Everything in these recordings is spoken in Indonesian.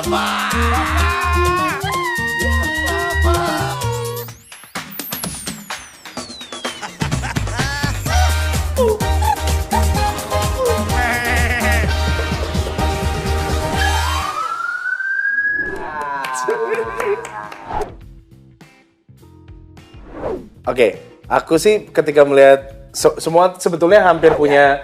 Oke, aku sih ketika melihat semua sebetulnya hampir punya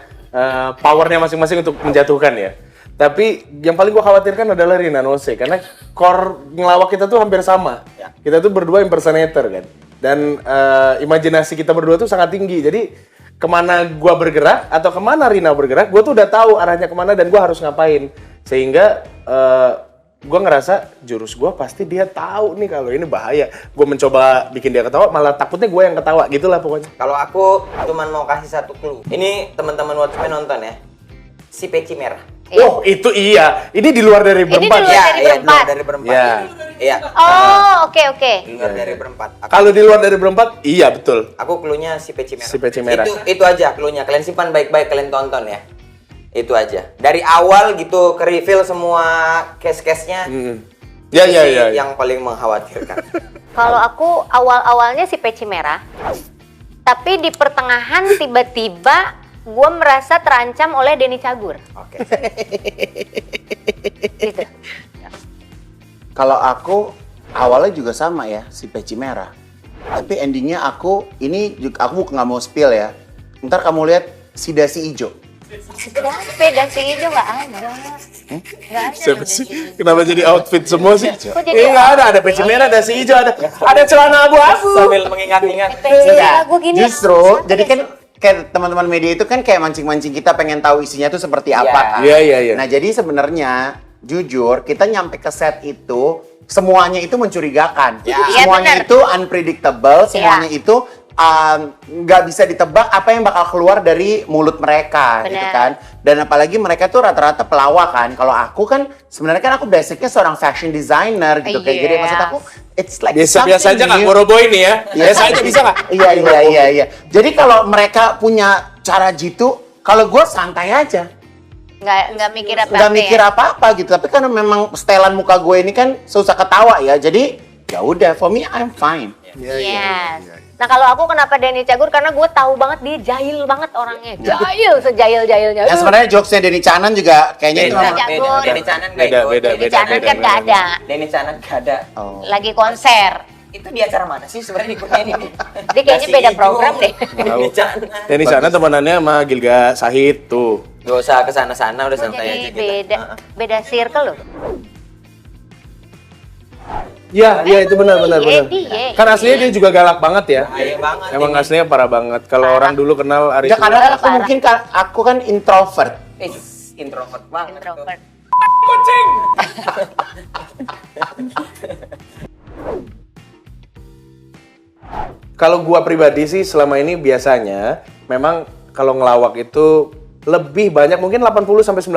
powernya masing-masing untuk menjatuhkan ya. Tapi yang paling gue khawatirkan adalah Rina Nose karena core ngelawak kita tuh hampir sama. Ya. Kita tuh berdua impersonator kan. Dan imajinasi kita berdua tuh sangat tinggi. Jadi kemana gue bergerak atau kemana Rina bergerak, gue tuh udah tahu arahnya kemana dan gue harus ngapain. Sehingga gue ngerasa jurus gue pasti dia tahu nih kalau ini bahaya. Gue mencoba bikin dia ketawa, malah takutnya gue yang ketawa. Gitulah pokoknya. Kalau aku cuman mau kasih satu clue. Ini teman-teman Watchmen nonton ya. Si peci merah. Oh, itu iya. Ini di luar dari berempat. Iya, di luar dari berempat. Iya. Oh, oke. Di luar dari berempat. Kalau di luar dari berempat, iya betul. Aku cluenya si peci merah. Si peci merah. Itu aja cluenya. Kalian simpan baik-baik, kalian tonton ya. Itu aja. Dari awal gitu ke reveal semua case-case-nya. Ya. Yang paling mengkhawatirkan. Kalau aku awal-awalnya si peci merah. Tapi di pertengahan tiba-tiba gue merasa terancam oleh Denny Cagur. Oke. Gitu. Kalau aku awalnya juga sama ya, si peci merah. Tapi endingnya aku nggak mau spill ya. Ntar kamu lihat si dasi hijau. Dasi hijau nggak ada. Nggak ada. Siapa sih? Kenapa jadi outfit semua sih? Kok jadi Nggak ada peci merah, dasi hijau ada. Ada celana abu-abu. Sambil mengingat-ingat. Gue gini. Justru, jadi kan kayak teman-teman media itu kan kayak mancing-mancing kita pengen tahu isinya tuh seperti apa kan. Iya. Nah jadi sebenarnya jujur kita nyampe ke set itu semuanya itu mencurigakan. Semuanya itu unpredictable, semuanya itu nggak bisa ditebak apa yang bakal keluar dari mulut mereka gitu kan. Dan apalagi mereka tuh rata-rata pelawak kan. Kalau aku kan sebenarnya kan aku basicnya seorang fashion designer gitu kayak jadi maksud aku it's like biasa aja nggak ngoroboy nih ya. Biasa aja bisa nggak? Iya. Jadi kalau mereka punya cara gitu, kalau gue santai aja. Nggak mikir apa-apa. Nggak mikir apa-apa gitu. Tapi karena memang setelan muka gue ini kan susah ketawa ya. Jadi ya udah, for me I'm fine. Yes. Nah kalau aku kenapa Denny Cagur karena gue tahu banget dia jahil banget orangnya. Sejahil-jahilnya. Ya sebenarnya jokesnya Denny Canan juga kayaknya itu Cagur. Denny Canan Beda. Denny Canan kan nggak ada. Denny Canan nggak ada. Lagi konser. Itu di acara mana sih sebenarnya ikutnya ini? Dia kayaknya beda program deh. Denny Canan. Denny Canan temanannya sama Gilga Sahid tuh. Gak usah kesana-sana, udah santai aja Jadi kita. beda circle loh. Iya itu benar. Iya. Kan aslinya dia juga galak banget ya. Bahaya banget. Emang aslinya parah banget. Kalau orang dulu kenal Aris. Ya karena aku kan introvert. Introvert banget. Introvert. Kalau gua pribadi sih selama ini biasanya memang kalau ngelawak itu lebih banyak mungkin 80-90%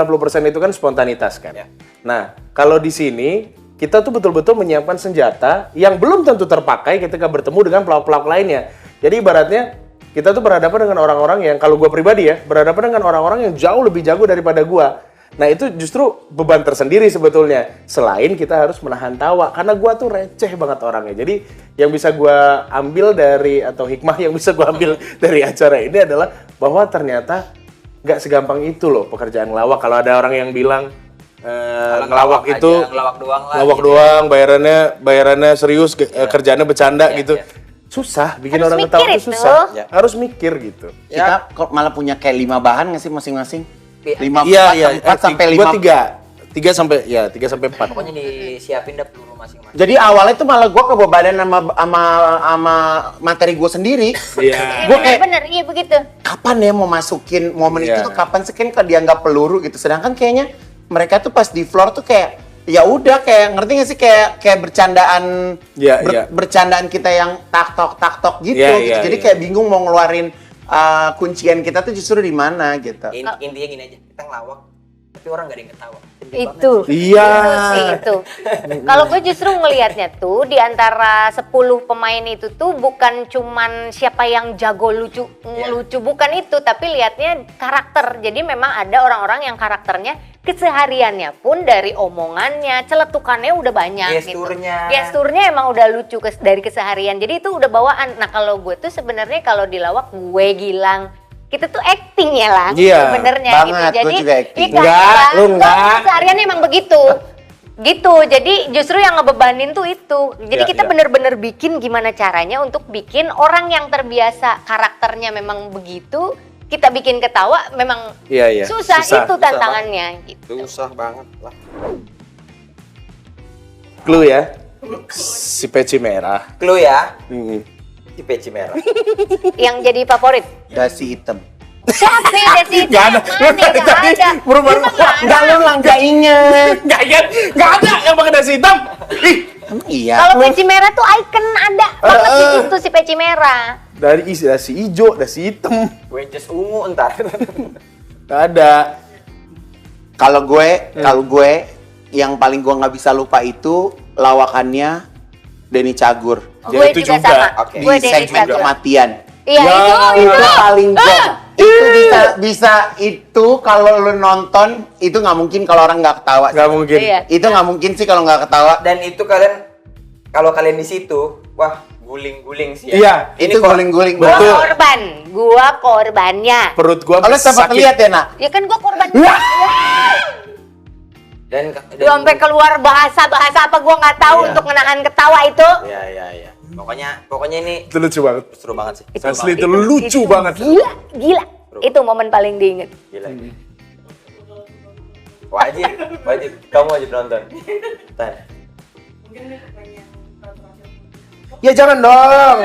itu kan spontanitas kan. Ya. Nah, kalau di sini kita tuh betul-betul menyiapkan senjata yang belum tentu terpakai ketika bertemu dengan pelawak-pelawak lainnya. Jadi ibaratnya kita tuh berhadapan dengan orang-orang yang kalau gua pribadi ya, berhadapan dengan orang-orang yang jauh lebih jago daripada gua. Nah itu justru beban tersendiri sebetulnya. Selain kita harus menahan tawa, karena gua tuh receh banget orangnya. Jadi yang bisa gua ambil dari, atau hikmah yang bisa gua ambil dari acara ini adalah bahwa ternyata nggak segampang itu loh pekerjaan ngelawak. Kalau ada orang yang bilang ngelawak itu ngelawak doang, bayarannya serius, kerjaannya bercanda gitu. Susah, bikin Harus orang ketawa itu susah. Ya. Harus mikir gitu. Kita kok malah punya kayak 5 bahan nggak sih masing-masing? 4 sampai 5. 3 sampai 4. Pokoknya disiapin dah peluru masing-masing. Jadi awalnya tuh malah gue kebebanan sama materi gue sendiri. Iya. Gue kayak Bener, iya begitu. kapan ya mau masukin momen Iya. itu tuh kapan sih kan dianggap peluru gitu. Sedangkan kayaknya mereka tuh pas di floor tuh kayak ya udah kayak ngerti gak sih kayak bercandaan Iya. bercandaan kita yang tak tok gitu. Iya, Jadi iya. kayak bingung mau ngeluarin kuncian kita tuh justru di mana gitu. Intinya gini aja, kita ngelawak tapi orang nggak ada yang ketawa. Itu. Iya. Itu. Kalau gue justru ngelihatnya tuh di antara 10 pemain itu tuh bukan cuman siapa yang jago lucu, ngelucu, bukan itu, tapi lihatnya karakter. Jadi memang ada orang-orang yang karakternya kesehariannya pun dari omongannya, celetukannya udah banyak Gesturnya. gitu. Gesturnya emang udah lucu dari keseharian. Jadi itu udah bawaan. Nah, kalau gue tuh sebenarnya kalau di lawak gue Gilang kita tuh acting ya lah Iya, sebenarnya banget, gitu. gue Jadi juga acting. Enggak, lu enggak. Kesehariannya emang begitu. Gitu. Jadi justru yang ngebebanin tuh itu. Jadi Iya, kita iya. bener-bener bikin gimana caranya untuk bikin orang yang terbiasa karakternya memang begitu, kita bikin ketawa memang Iya. susah, itu tantangannya gitu. Susah banget lah. Clue ya. Si peci merah. Clue ya, Hmm. si peci merah. Yang jadi favorit. Dasi hitam. Siapa desi itu? Gak ada. Mana? Nggak ada. Berubah. Enggak lu lah, enggak inget. Gak ingat. Gak ada yang pakai dasi hitam. Ih. Emang iya. Kalau peci merah tuh icon ada banget di situ si peci merah. Dari isi dasi hijau, dasi hitam. Wedges ungu entar. Gak ada. Kalau gue yang paling gue nggak bisa lupa itu lawakannya Denny Cagur Gue itu juga juga. sama. Oke. di Gue Denny segmen Cagur. kematian. Iya, Itu itu. paling gue. Itu bisa itu kalau lu nonton itu nggak mungkin kalau orang nggak ketawa. Gak mungkin. Iya. Itu nggak mungkin sih kalau nggak ketawa. Dan itu kalian, kalau kalian di situ, wah guling-guling sih ya. Iya. Itu guling-guling. Gua Betul. korban, gua korbannya. Perut gua Kalau sempat sakit. lihat ya, Nak. Ya kan gua korban. Dan Gua sampai keluar bahasa apa gua nggak tahu Iya. untuk menahan ketawa itu. Iya. Pokoknya ini Itu lucu banget. seru banget sih. Asli itu lucu banget. Gila. Itu momen paling diinget. Gila. Wajib. Kamu wajib nonton. Tan. Ya jangan dong.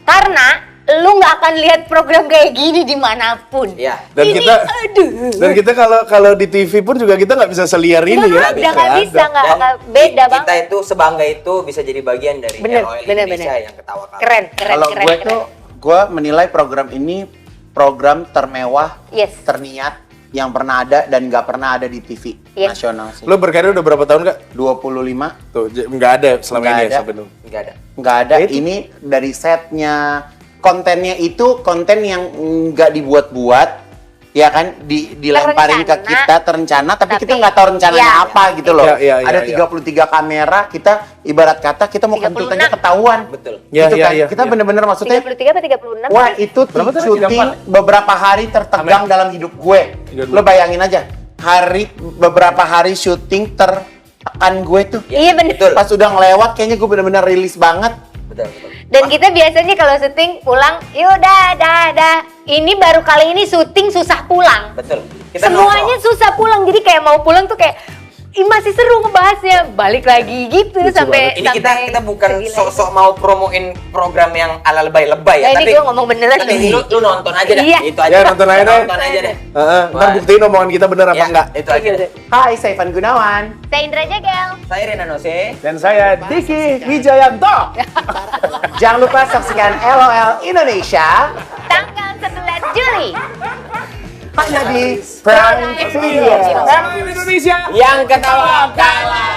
Karena lu nggak akan lihat program kayak gini dimanapun. Iya. Dan Ini, kita aduh. dan kita kalau di TV pun juga kita nggak bisa seliar ini ya. Nggak bisa, ada. nggak beda Kita banget. itu sebangga itu bisa jadi bagian dari Bener, ROL bener, Indonesia bener. yang ketawa-ketawa. Keren. Kalau gue tuh, gue menilai program ini program termewah, Yes. terniat yang pernah ada dan nggak pernah ada di TV Yes. nasional sih. Lo berkarir udah berapa tahun kak? 25 Tuh nggak ada selama Nggak ini ada. ya sebenarnya. Enggak ada. nggak ada. Ya itu. Ini dari setnya, kontennya itu konten yang nggak dibuat-buat, ya kan? Dilemparin ke Terencana. kita terencana, tapi kita Tapi, nggak tahu rencananya ya. apa gitu loh. Ya, Ada 33 kamera, kita ibarat kata kita mau kentut aja 36. ketahuan. Betul. Ya, Gitu ya, kan? ya, Kita ya. bener-bener maksudnya 33 apa 36? wah itu Berapa tadi? syuting 34? beberapa hari tertegang Amin. dalam hidup gue. 32. Lo bayangin aja, beberapa hari syuting tertekan gue tuh. Iya bener. Betul. Pas udah ngelewat kayaknya gue bener-bener rilis banget. Betul. Dan kita biasanya kalau syuting pulang, yaudah, dah. Ini baru kali ini syuting susah pulang. Betul. Semuanya susah pulang, jadi kayak mau pulang tuh kayak, ih masih seru ngebahasnya, balik lagi gitu sampai Ini kita sampai bukan segila sok-sok mau promoin program yang ala lebay-lebay ya, Ya, ini tapi gue ngomong beneran tapi nih. lu nonton aja dah. Iya. Itu aja. Ya, nonton aja deh. Nonton aja deh. Ntar Wah. buktiin omongan kita bener apa Ya, enggak. itu aja. deh. Hai, saya Ivan Gunawan. itu. Saya Indra Jagel. Saya Rena Nose. Dan saya Diki Wijayanto. Jangan lupa saksikan LOL Indonesia Tanggal 11 Juli. hanya di Prime Video. Indonesia. Yang ketawa kalah.